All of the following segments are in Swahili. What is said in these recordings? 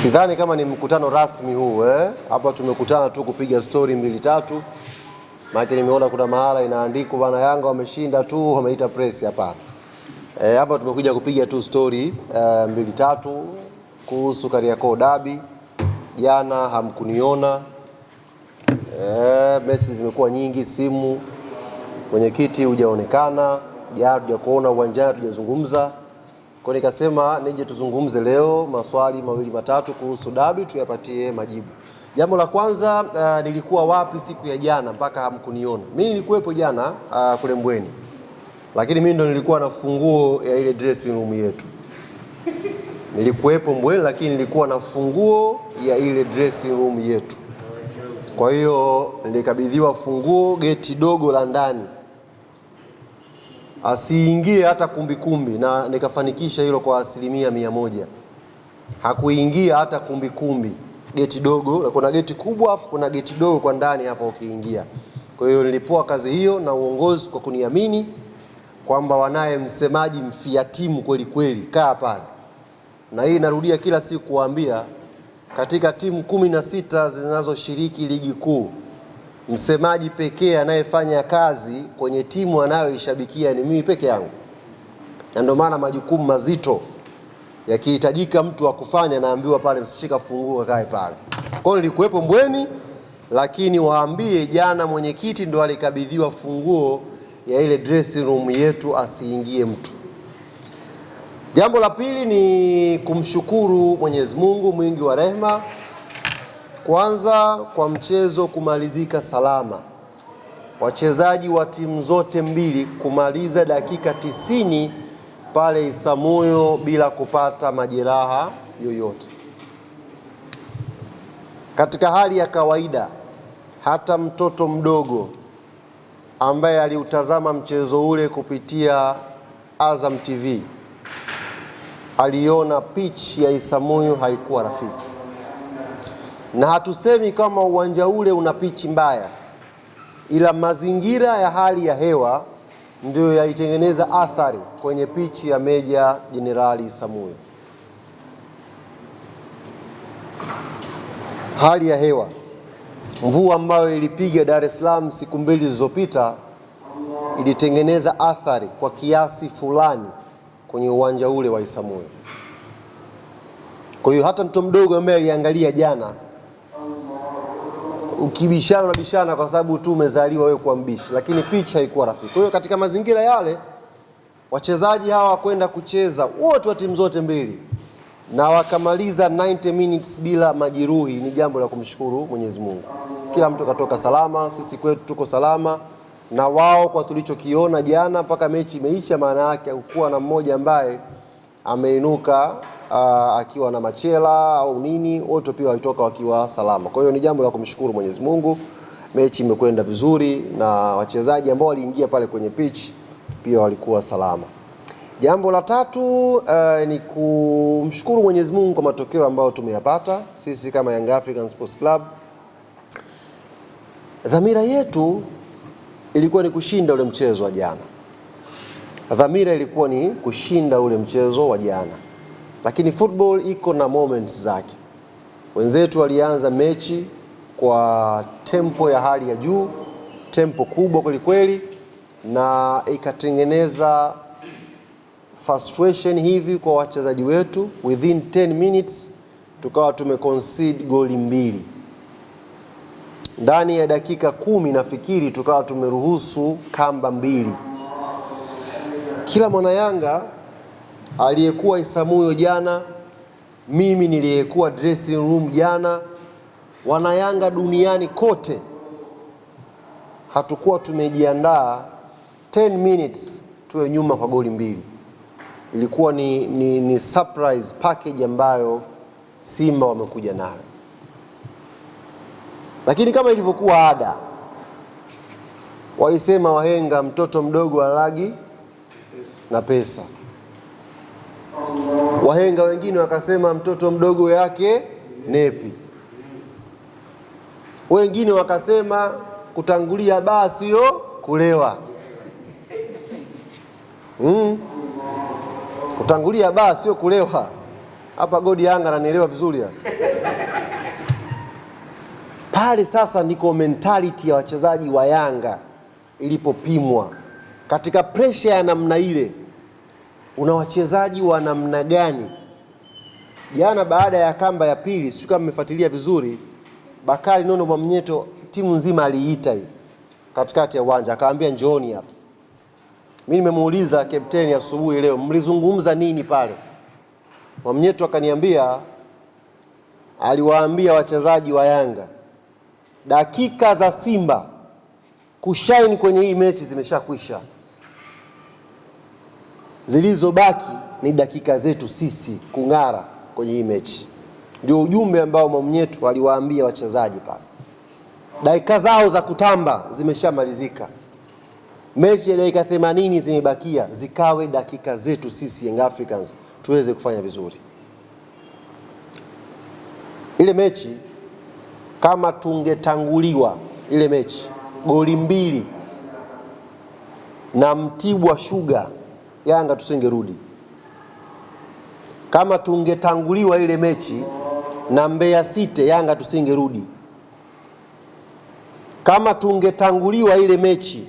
Sidhani kama ni mkutano rasmi huu hapa tumekutana tu kupiga story 2-3. Maana nimeona kuna mahala inaandikwa bana Yanga wameshinda tu wameita press. Hapana. Hapa tumekuja kupiga tu story 2-3 kuhusu Kariakoo Derby. Jana hamkuniona. Message zimekuwa nyingi, simu, mwenyekiti hujaonekana, jana hujakuona uwanjani, tujazungumza. Kwa nikasema nije tuzungumze leo maswali 2-3 kuhusu Derby tuyapatie majibu. Jambo la kwanza, nilikuwa wapi siku ya jana mpaka hamkuniona? Mimi nilikuwepo jana kule Mbweni. Lakini mimi ndo nilikuwa na funguo ya ile dressing room yetu. Nilikuwepo Mbweni lakini nilikuwa na funguo ya ile dressing room yetu. Kwa hiyo nilikabidhiwa funguo geti dogo la ndani. Asiingie hata kumbi na nikafanikisha hilo kwa 100%. Hakuingia hata kumbi. Geti dogo, kuna geti kubwa afu kuna geti dogo kwa ndani hapa ukiingia. Kwa hiyo nilipoa kazi hiyo na uongozi kwa kuniamini kwamba wanaye msemaji mfiatimu kweli kweli, kaa pale. Na hii narudia kila siku kuambia, katika timu 16 zinazoshiriki ligi kuu, msemaji pekee anayefanya kazi kwenye timu anayoishabikia ni mimi peke yangu. Na ndio maana majukumu mazito yakihitajika mtu wa kufanya naambiwa pale msishika funguo kae pale. Kwa hiyo nilikuwepo Mbweni, lakini waambie jana mwenyekiti ndo alikabidhiwa funguo ya ile dressing room yetu, asiingie mtu. Jambo la pili ni kumshukuru Mwenyezi Mungu mwingi wa rehema, kwanza kwa mchezo kumalizika salama. Wachezaji wa timu zote mbili kumaliza dakika 90 pale Isamuhyo bila kupata majeraha yoyote. Katika hali ya kawaida, hata mtoto mdogo ambaye aliutazama mchezo ule kupitia Azam TV aliona pitch ya Isamuhyo haikuwa rafiki. Na hatusemi kama uwanja ule una pitch mbaya, ila mazingira ya hali ya hewa ndio yaitengeneza athari kwenye pitch ya Meja Jenerali Isamuhyo. Hali ya hewa, mvua ambayo ilipiga Dar es Salaam siku 2 zilizopita ilitengeneza athari kwa kiasi fulani kwenye uwanja ule wa Isamuhyo. Kwa hiyo hata mtu mdogo ambaye aliangalia jana, ukibishana kwa sababu tu umezaliwa wewe kuwa mbishi, lakini pitch haikuwa rafiki. Kwa hiyo katika mazingira yale, wachezaji hawa kwenda kucheza wote wa timu zote mbili na wakamaliza 90 minutes bila majeruhi, ni jambo la kumshukuru Mwenyezi Mungu. Kila mtu katoka salama, sisi kwetu tuko salama, na wao kwa tulichokiona jana mpaka mechi imeisha, maana yake hakukuwa na mmoja ambaye ameinuka akiwa na machela au nini, wote pia walitoka wakiwa salama. Kwa hiyo ni jambo la kumshukuru Mwenyezi Mungu. Mechi imekwenda vizuri na wachezaji ambao waliingia pale kwenye pitch pia walikuwa salama. Jambo la tatu ni kumshukuru Mwenyezi Mungu kwa matokeo ambayo tumeyapata sisi kama Young African Sports Club. Dhamira yetu ilikuwa ni kushinda ule mchezo wa jana. Dhamira ilikuwa ni kushinda ule mchezo wa jana. Lakini football iko na moments zake. Wenzetu walianza mechi kwa tempo ya hali ya juu, tempo kubwa kweli kweli, na ikatengeneza frustration hivi kwa wachezaji wetu. Within 10 minutes tukawa tumeconcede goli 2. Ndani ya dakika 10 nafikiri tukawa tumeruhusu kamba 2. Kila mwana Yanga aliyekuwa Isamuhyo jana, mimi niliyekuwa dressing room jana, wana Yanga duniani kote, hatukuwa tumejiandaa 10 minutes tuwe nyuma kwa goli 2. Ilikuwa ni surprise package ambayo Simba wamekuja nayo. Lakini kama ilivyokuwa ada, walisema wahenga, mtoto mdogo halagi na pesa. Wahenga wengine wakasema mtoto mdogo yake nepi. Wengine wakasema kutangulia baa sio kulewa. Kutangulia baa sio kulewa. hapa Godi Yanga ananielewa vizuri ya. Pale sasa ndiko mentality ya wachezaji wa Yanga ilipopimwa. Katika pressure ya namna ile, una wachezaji wa namna gani? Jana baada ya kamba ya pili, sio kama mmefuatilia vizuri, Bakari Nondo Mwamnyeto timu nzima aliita hivi katikati ya uwanja, akaambia njooni hapa. Mimi nimemuuliza kapteni asubuhi leo, mlizungumza nini pale? Mwamnyeto akaniambia aliwaambia wachezaji wa Yanga dakika za Simba kushine kwenye hii mechi zimeshakwisha, zilizobaki ni dakika zetu sisi kung'ara kwenye hii mechi. Ndio ujumbe ambao Mwamnyeto aliwaambia wachezaji pale. Dakika zao za kutamba zimeshamalizika, mechi ya dakika 80 zimebakia, zikawe dakika zetu sisi Young Africans tuweze kufanya vizuri. Ile mechi kama tungetanguliwa ile mechi goli 2 na Mtibwa Sugar, Yanga tusingerudi. Kama tungetanguliwa ile mechi na Mbeya City, Yanga tusingerudi. Kama tungetanguliwa ile mechi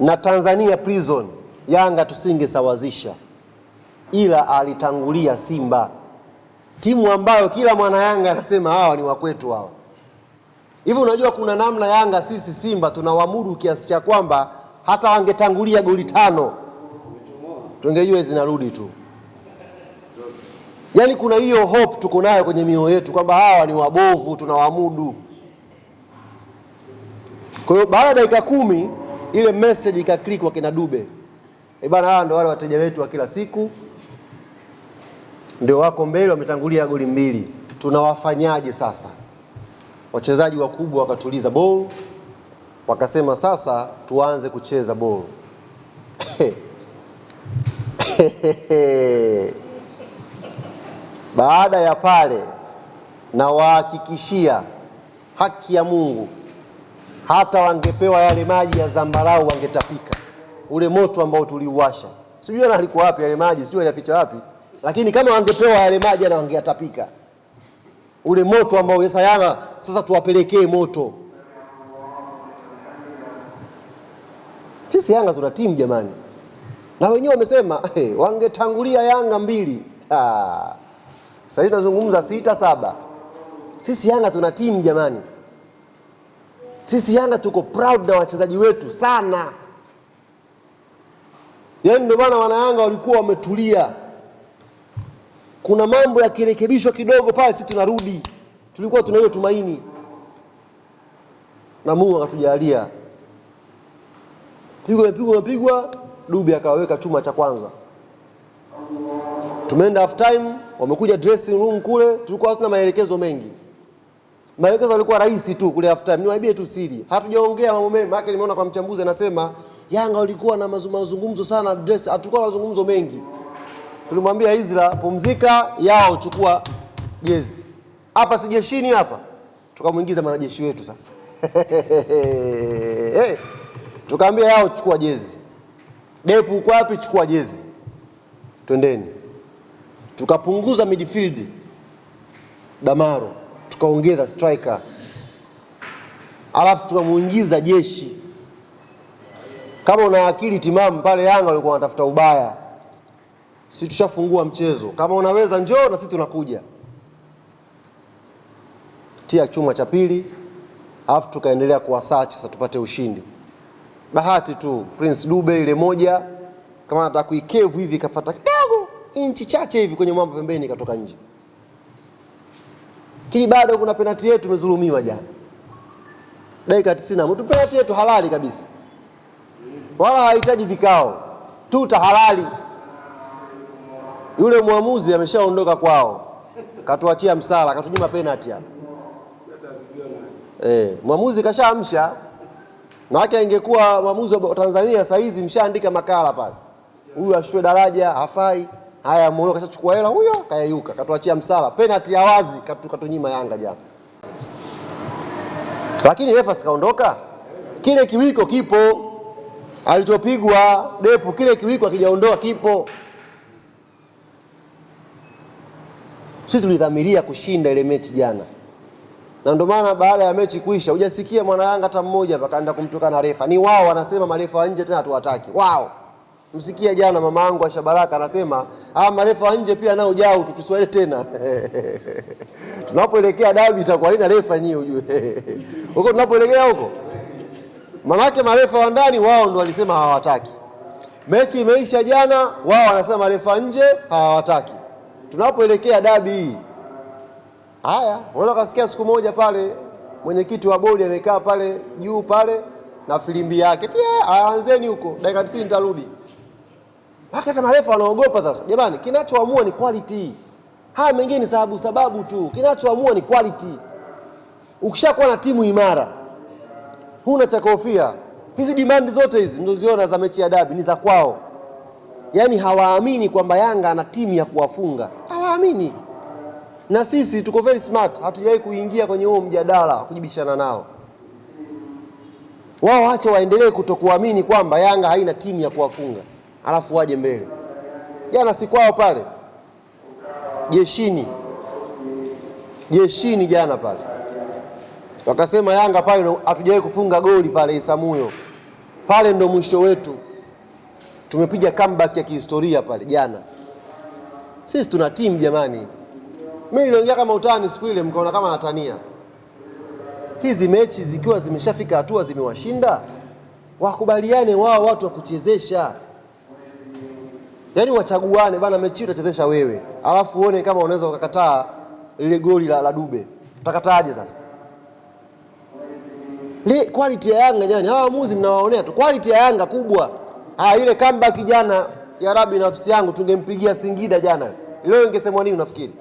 na Tanzania Prison, Yanga tusingesawazisha. Ila alitangulia Simba, timu ambayo kila mwana Yanga anasema hawa ni wakwetu hawa. Hivi unajua kuna namna Yanga sisi Simba tunawamudu kiasi cha kwamba hata wangetangulia goli 5 tungejua zinarudi tu. Yaani kuna hiyo hope tuko nayo kwenye mioyo yetu kwamba hawa ni wabovu, tunawamudu. Kwa hiyo baada ya dakika 10 ile message ikaklik kwa kina Dube. Bana, hawa ndio wale wateja wetu wa kila siku, ndio wako mbele, wametangulia goli 2. Tunawafanyaje sasa? Wachezaji wakubwa wakatuliza ball, wakasema sasa tuanze kucheza ball. Baada ya pale, na wahakikishia haki ya Mungu, hata wangepewa yale maji ya zambarau wangetapika. Ule moto ambao tuliuwasha, sijui ana alikuwa wapi yale maji, sijui alificha wapi, lakini kama wangepewa yale maji na wangeatapika. Ule moto ambao sasa Yanga sasa tuwapelekee moto. Sisi Yanga tuna timu jamani. Na wenyewe wamesema wangetangulia Yanga 2. Sasa hivi tunazungumza 6-7. Sisi Yanga tuna timu jamani. Sisi Yanga tuko proud na wachezaji wetu sana. Yaani ndio maana wana Yanga walikuwa wametulia. Kuna mambo yakirekebishwa kidogo pale sisi tunarudi. Tulikuwa tuna hiyo tumaini. Na Mungu akatujalia. Pigwa Dube akaweka chuma cha kwanza. Tumeenda half time, wamekuja dressing room kule, tulikuwa hatuna maelekezo mengi. Maelekezo yalikuwa rahisi tu kule half time. Niwaambie tu siri. Hatujaongea mambo mengi. Maana nimeona kwa mchambuzi anasema Yanga walikuwa na mazungumzo sana dress, hatakuwa na mazungumzo mengi. Tulimwambia Izra pumzika, yao chukua jezi. Hapa si jeshini hapa. Tukamuingiza mwanajeshi wetu sasa. Tukamwambia yao chukua jezi. Depu uko wapi? Chukua jezi. Twendeni. Tukapunguza midfield Damaro, tukaongeza striker. Alafu tukamuingiza jeshi. Kama una akili timamu pale Yanga walikuwa wanatafuta ubaya. Sisi tushafungua mchezo. Kama unaweza njoo na sisi tunakuja. Tia chuma cha pili. Alafu tukaendelea kuwasearch sasa tupate ushindi. Bahati tu Prince Dube ile moja kama anataka kuikevu hivi kapata kidogo inchi chache hivi kwenye mwamba pembeni katoka nje. Kile bado kuna penalty yetu tumezulumiwa jana. Dakika 90 mtu penalty yetu halali kabisa. Wala hahitaji vikao. Tuta halali. Yule muamuzi ameshaondoka kwao. Katuachia msala, katunyima penalty hapa. Muamuzi kashaamsha. Na wake ingekuwa muamuzi wa Tanzania saa hizi mshaandika makala pale. Huyu ashue daraja, hafai. Haya muone kashachukua hela huyo, kayayuka, katuachia msala. Penalty ya wazi katunyima Yanga jana. Lakini refa sikaondoka. Kile kiwiko kipo. Alichopigwa Depu kile kiwiko akijaondoa kipo. Sisi tulidhamiria kushinda ile mechi jana. Na ndio maana baada ya mechi kuisha hujasikia mwana Yanga hata mmoja pakaenda kumtukana refa. Ni wao wanasema marefa wa nje tena hatuwataki. Wao. Msikia jana mama yangu Asha Baraka anasema, marefa wa nje pia nao jao tutuswale tena. Tunapoelekea dabi itakuwa haina refa nyinyi ujue. Huko tunapoelekea huko. Manake marefa wa ndani wao ndio walisema hawataki. Mechi imeisha jana, wao wanasema marefa nje hawataki. Tunapoelekea dabi hii. Haya, unaona kasikia siku moja pale mwenyekiti wa bodi amekaa pale juu pale na filimbi yake. Pia aanzeni huko, dakika 90 nitarudi. Hata marefa wanaogopa sasa. Jamani, kinachoamua ni quality. Haya mengine ni sababu tu. Kinachoamua ni quality. Ukishakuwa na timu imara, huna cha kuhofia. Hizi demand zote hizi mnazoziona za mechi ya dabi ni za kwao. Yaani hawaamini kwamba Yanga ana timu ya kuwafunga. Hawaamini. Na sisi tuko very smart, hatujawahi kuingia kwenye huo mjadala kujibishana nao. Wao acha waendelee kutokuamini kwamba Yanga haina timu ya kuwafunga. Alafu waje mbele. Jana si kwao pale. Jeshini jana pale. Wakasema Yanga pale hatujawahi kufunga goli pale Isamuyo. Pale ndo mwisho wetu. Tumepiga comeback ya kihistoria pale jana. Sisi tuna timu jamani. Mimi niliongea kama utani siku ile mkaona kama natania. Hizi mechi zikiwa zimeshafika hatua zimewashinda, wakubaliane wao watu wa kuchezesha. Yaani wachaguane bana, mechi utachezesha wewe. Alafu uone kama unaweza ukakataa lile goli la Dube. Utakataaje sasa? Quality ya Yanga jana, hawa waamuzi mnawaonea tu. Quality ya Yanga kubwa. Ile comeback jana ya Rabi nafsi yangu tungempigia Singida jana. Leo ingesemwa nini unafikiri?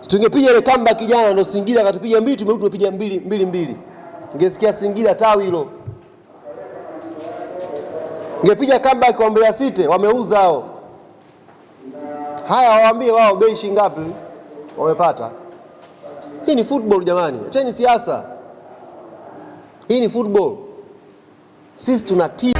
Tungepiga ile comeback jana ndo Singida akatupiga mbili tumepiga mbili. Ungesikia Singida tawi hilo. Ungepiga comeback kwa Mbeya City wameuza hao. Haya waambie wao bei shilingi ngapi wamepata. Hii ni football jamani. Acheni siasa. Hii ni football. Sisi tuna team